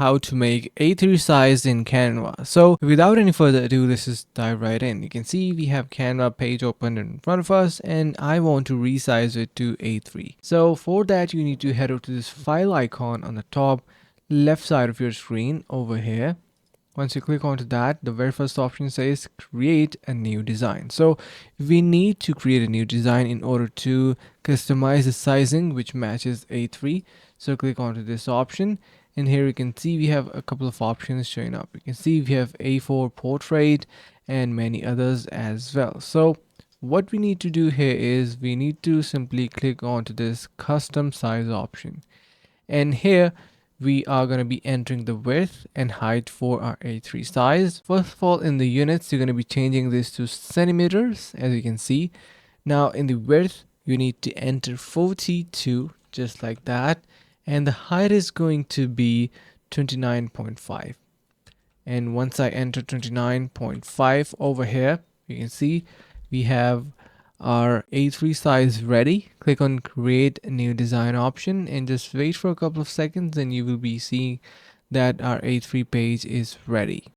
how to make A3 size in Canva. So without any further ado, let's just dive right in. You can see we have Canva page open in front of us and I want to resize it to A3. So for that, you need to head over to this file icon on the top left side of your screen over here. Once you click onto that, the very first option says create a new design. So we need to create a new design in order to customize the sizing which matches A3. So click onto this option and here you can see we have a couple of options showing up. You can see we have A4 portrait and many others as well. So what we need to do here is we need to simply click onto this custom size option. And here we are going to be entering the width and height for our A3 size. First of all, in the units, you're going to be changing this to centimeters, as you can see. Now in the width, you need to enter 42, just like that. And the height is going to be 29.5. And once I enter 29.5 over here, you can see we have our A3 size ready. Click on create a new design option and just wait for a couple of seconds and you will be seeing that our A3 page is ready.